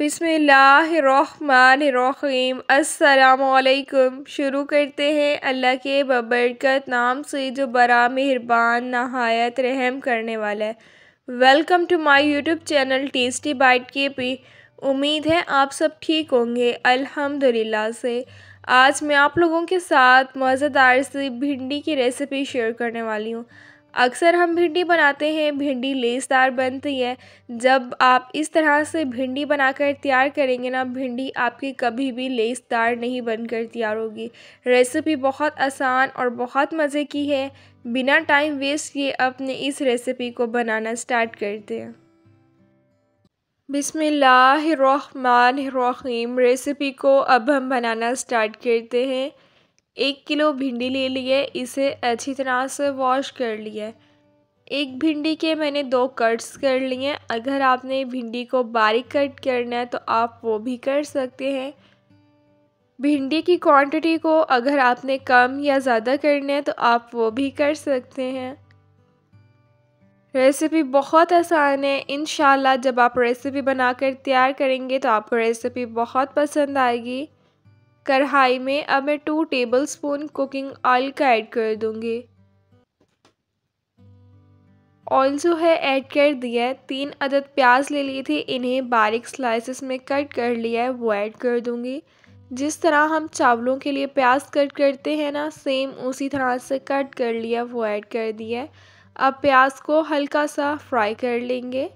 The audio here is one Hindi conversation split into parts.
बिस्मिल्लाहिर्रहमानिर्रहीम। अस्सलामुअलैकुम। शुरू करते हैं अल्लाह के बबरकत नाम से जो बड़ा मेहरबान नहायत रहम करने वाला है। Welcome to my YouTube channel tasty bite KP। उम्मीद है आप सब ठीक होंगे अल्हम्दुलिल्लाह से। आज मैं आप लोगों के साथ मज़ेदार सी भिंडी की रेसिपी शेयर करने वाली हूँ। अक्सर हम भिंडी बनाते हैं, भिंडी लेसदार बनती है। जब आप इस तरह से भिंडी बनाकर तैयार करेंगे ना, भिंडी आपकी कभी भी लेसदार नहीं बनकर तैयार होगी। रेसिपी बहुत आसान और बहुत मज़े की है। बिना टाइम वेस्ट किए अपने इस रेसिपी को बनाना स्टार्ट करते हैं। बिस्मिल्लाहिर्रहमानिर्रहीम। रेसिपी को अब हम बनाना स्टार्ट करते हैं। 1 किलो भिंडी ले लिए, इसे अच्छी तरह से वॉश कर लिया। एक भिंडी के मैंने 2 कट्स कर लिए। अगर आपने भिंडी को बारीक कट करना है तो आप वो भी कर सकते हैं। भिंडी की क्वांटिटी को अगर आपने कम या ज़्यादा करना है तो आप वो भी कर सकते हैं। रेसिपी बहुत आसान है। इंशाल्लाह जब आप रेसिपी बनाकर तैयार करेंगे तो आपको रेसिपी बहुत पसंद आएगी। कढ़ाई में अब मैं 2 टेबलस्पून कुकिंग ऑयल का ऐड कर दूंगी। ऑयल जो है ऐड कर दिया है। 3 अदद प्याज ले लिए थे, इन्हें बारीक स्लाइसेस में कट कर लिया है, वो ऐड कर दूंगी। जिस तरह हम चावलों के लिए प्याज कट करते हैं ना, सेम उसी तरह से कट कर लिया, वो ऐड कर दिया है। अब प्याज को हल्का सा फ्राई कर लेंगे।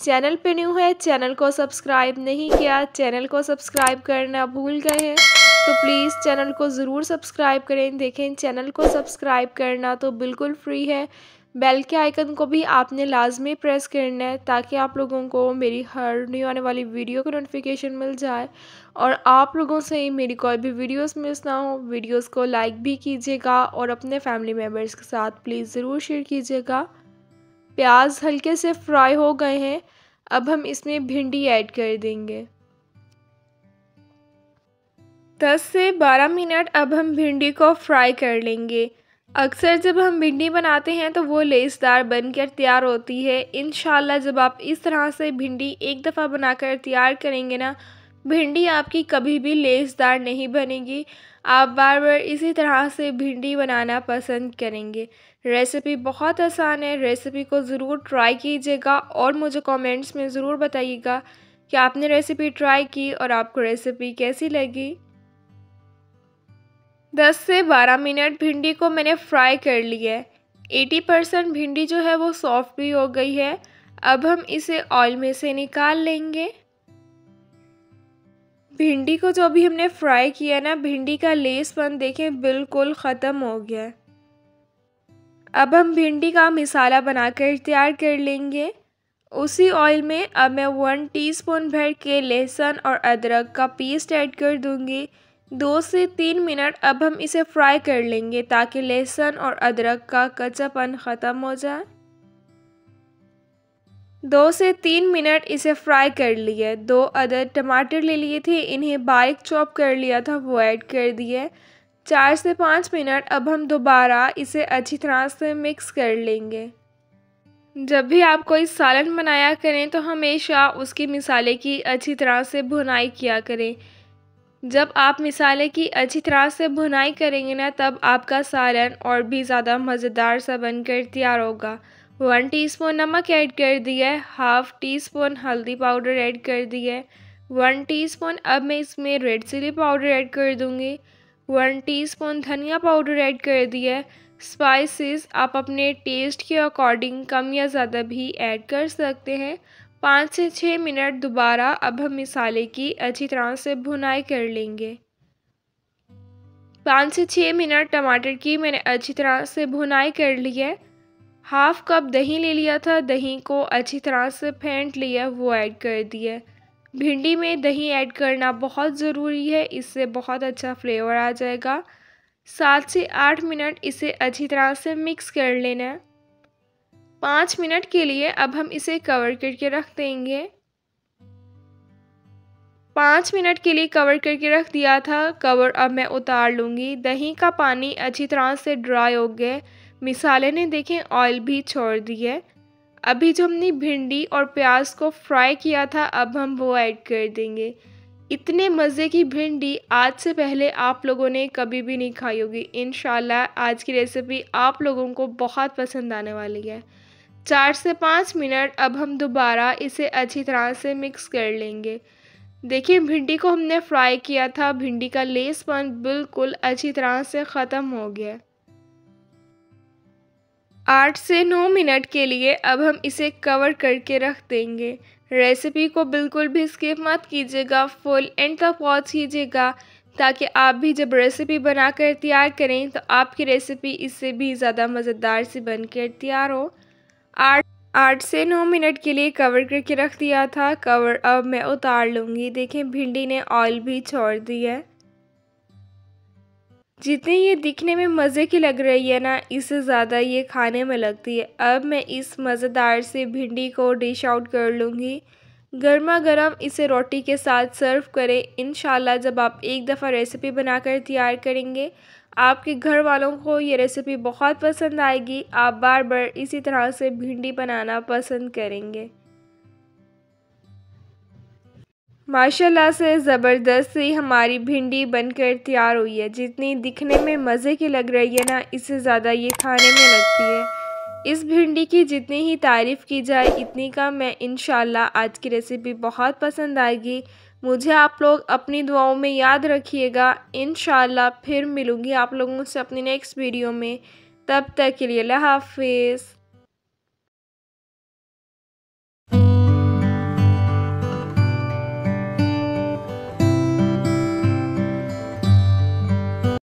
चैनल पे न्यू है, चैनल को सब्सक्राइब नहीं किया, चैनल को सब्सक्राइब करना भूल गए हैं तो प्लीज़ चैनल को ज़रूर सब्सक्राइब करें। देखें, चैनल को सब्सक्राइब करना तो बिल्कुल फ्री है। बेल के आइकन को भी आपने लाजमी प्रेस करना है ताकि आप लोगों को मेरी हर न्यू आने वाली वीडियो का नोटिफिकेशन मिल जाए और आप लोगों से मेरी कोई भी वीडियोस मिस ना हो। वीडियोस को लाइक भी कीजिएगा और अपने फैमिली मेम्बर्स के साथ प्लीज़ ज़रूर शेयर कीजिएगा। प्याज हल्के से फ्राई हो गए हैं। अब हम इसमें भिंडी ऐड कर देंगे। 10 से 12 मिनट अब हम भिंडी को फ्राई कर लेंगे। अक्सर जब हम भिंडी बनाते हैं तो वो लेसदार बनकर तैयार होती है। इंशाल्लाह जब आप इस तरह से भिंडी एक दफ़ा बनाकर तैयार करेंगे ना, भिंडी आपकी कभी भी लेसदार नहीं बनेगी। आप बार बार इसी तरह से भिंडी बनाना पसंद करेंगे। रेसिपी बहुत आसान है। रेसिपी को ज़रूर ट्राई कीजिएगा और मुझे कमेंट्स में ज़रूर बताइएगा कि आपने रेसिपी ट्राई की और आपको रेसिपी कैसी लगी। 10 से 12 मिनट भिंडी को मैंने फ्राई कर लिया है। 80% भिंडी जो है वो सॉफ्ट भी हो गई है। अब हम इसे ऑयल में से निकाल लेंगे। भिंडी को जो अभी हमने फ्राई किया ना, भिंडी का लेसपन देखें बिल्कुल ख़त्म हो गया है। अब हम भिंडी का मसाला बनाकर तैयार कर लेंगे। उसी ऑयल में अब मैं 1 टीस्पून भर के लहसुन और अदरक का पेस्ट ऐड कर दूंगी। 2 से 3 मिनट अब हम इसे फ्राई कर लेंगे ताकि लहसुन और अदरक का कच्चापन ख़त्म हो जाए। 2 से 3 मिनट इसे फ्राई कर लिए। 2 अदद टमाटर ले लिए थे, इन्हें बारीक चॉप कर लिया था, वो ऐड कर दिए। 4 से 5 मिनट अब हम दोबारा इसे अच्छी तरह से मिक्स कर लेंगे। जब भी आप कोई सालन बनाया करें तो हमेशा उसकी मसाले की अच्छी तरह से भुनाई किया करें। जब आप मसाले की अच्छी तरह से भुनाई करेंगे ना, तब आपका सालन और भी ज़्यादा मज़ेदार सा बनकर तैयार होगा। 1 टीस्पून नमक ऐड कर दिया है। हाफ़ टीस्पून हल्दी पाउडर ऐड कर दिया है। 1 टीस्पून अब मैं इसमें रेड चिली पाउडर ऐड कर दूँगी। 1 टीस्पून धनिया पाउडर ऐड कर दिया है। स्पाइसेस आप अपने टेस्ट के अकॉर्डिंग कम या ज़्यादा भी ऐड कर सकते हैं। 5 से 6 मिनट दोबारा अब हम मसाले की अच्छी तरह से भुनाई कर लेंगे। 5 से 6 मिनट टमाटर की मैंने अच्छी तरह से भुनाई कर ली है। हाफ़ कप दही ले लिया था, दही को अच्छी तरह से फेंट लिया, वो ऐड कर दिया। भिंडी में दही ऐड करना बहुत ज़रूरी है, इससे बहुत अच्छा फ्लेवर आ जाएगा। 7 से 8 मिनट इसे अच्छी तरह से मिक्स कर लेना है। 5 मिनट के लिए अब हम इसे कवर करके रख देंगे। 5 मिनट के लिए कवर करके रख दिया था। कवर अब मैं उतार लूँगी। दही का पानी अच्छी तरह से ड्राई हो गया। मसाले ने देखें ऑयल भी छोड़ दिए। अभी जो हमने भिंडी और प्याज को फ्राई किया था अब हम वो ऐड कर देंगे। इतने मज़े की भिंडी आज से पहले आप लोगों ने कभी भी नहीं खाई होगी। इंशाल्लाह आज की रेसिपी आप लोगों को बहुत पसंद आने वाली है। 4 से 5 मिनट अब हम दोबारा इसे अच्छी तरह से मिक्स कर लेंगे। देखिए भिंडी को हमने फ्राई किया था, भिंडी का लेसपन बिल्कुल अच्छी तरह से ख़त्म हो गया। 8 से 9 मिनट के लिए अब हम इसे कवर करके रख देंगे। रेसिपी को बिल्कुल भी स्किप मत कीजिएगा, फुल एंड तक वॉच कीजिएगा ताकि आप भी जब रेसिपी बनाकर तैयार करें तो आपकी रेसिपी इससे भी ज़्यादा मज़ेदार सी बनकर तैयार हो। 8 से 9 मिनट के लिए कवर करके रख दिया था। कवर अब मैं उतार लूँगी। देखें भिंडी ने ऑयल भी छोड़ दी है। जितनी ये दिखने में मज़े की लग रही है ना, इससे ज़्यादा ये खाने में लगती है। अब मैं इस मज़ेदार से भिंडी को डिश आउट कर लूँगी। गर्मा गर्म इसे रोटी के साथ सर्व करें। इंशाल्लाह जब आप एक दफ़ा रेसिपी बनाकर तैयार करेंगे आपके घर वालों को ये रेसिपी बहुत पसंद आएगी। आप बार बार इसी तरह से भिंडी बनाना पसंद करेंगे। माशाल्लाह से ज़बरदस्त ही हमारी भिंडी बनकर तैयार हुई है। जितनी दिखने में मज़े की लग रही है ना, इससे ज़्यादा ये खाने में लगती है। इस भिंडी की जितनी ही तारीफ़ की जाए इतनी कम है। इंशाल्लाह आज की रेसिपी बहुत पसंद आएगी। मुझे आप लोग अपनी दुआओं में याद रखिएगा। इंशाल्लाह फिर मिलूँगी आप लोगों से अपनी नेक्स्ट वीडियो में। तब तक के लिए अल्लाह हाफ़िज़।